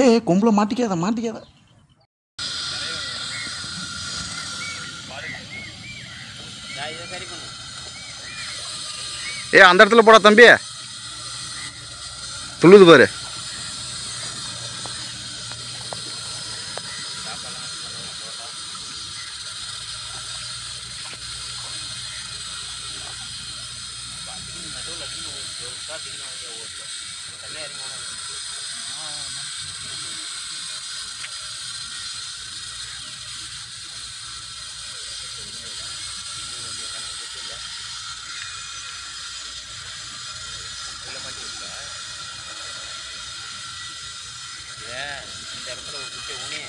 ஏய் கொம்புல மாட்டிக்காத மாட்டிக்காத. ஏ அந்த இடத்துல போடா தம்பி, துள்ளுது பாரு. இந்த இடத்துல ஒரு குட்டை ஊனி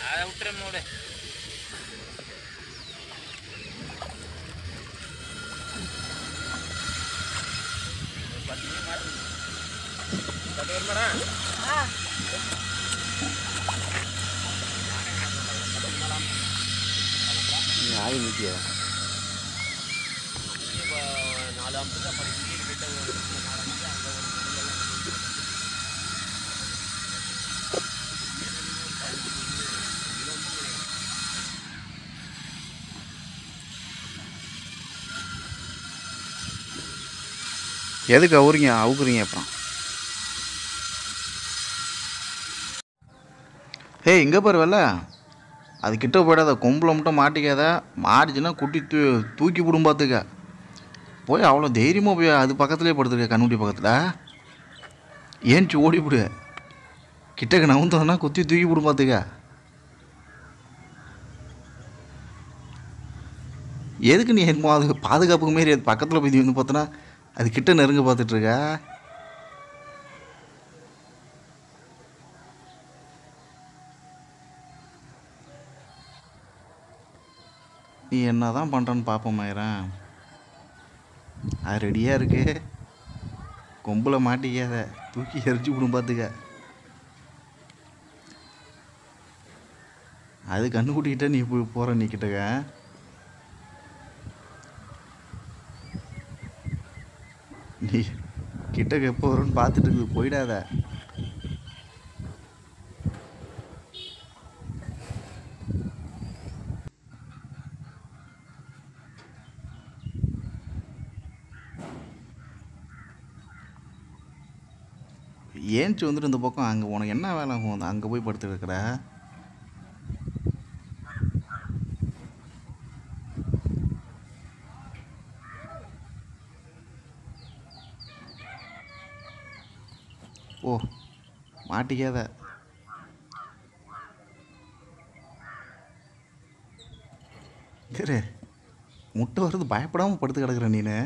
அதை விட்டுறேன் மூடு. ஆகி நிற்கிய 4 அம்புக்கு அப்படி கிட்ட ஒரு 4 அம்புக்கு அங்கே ஒரு எதுக்கு அவுக்குறீங்க அப்புறம்? ஏய் இங்கே பாரு வெள்ள, அது கிட்ட போயிடாத, கொம்பில் மட்டும் மாட்டிக்காத. மாட்டிச்சுன்னா குட்டி தூக்கி விடும் பார்த்துக்க. போய் அவ்வளோ தைரியமாக போய் அது பக்கத்துலேயே படுத்துருக்க, கண்ணுக்குட்டி பக்கத்தில். ஏன்ச்சு ஓடிவிடு, கிட்டக்கு நவுந்ததுன்னா குத்தி தூக்கி விடும் பார்த்துக்க. எதுக்கு நீ என்னமோ அது பாதுகாப்புக்கு மாரி அது பக்கத்தில் போய் வந்து பார்த்தோன்னா அது கிட்ட நெருங்க பார்த்துட்ருக்க. நீ என்ன தான் பண்ணுறன்னு பார்ப்போம் மயிரன். அது ரெடியாக இருக்கு, கொம்பில் மாட்டிக்காத, தூக்கி எரிச்சு விடும் பார்த்துக்க. அது கண்ணுக்குட்டிக்கிட்ட நீ போகிற நீ கிட்டக்க. நீ கிட்டக்க எப்போ வரும்னு பார்த்துட்டு இருக்குது, போயிடாத. ஏன்ச்சு வந்துட்டு இந்த பக்கம் அங்கே உனக்கு என்ன வேலை ஆகும்? அங்கே போய் படுத்து இருக்கிற. ஓ மாட்டிக்காத. சரி முட்டை வருது பயப்படாமல் படுத்து கிடக்குற நீனு.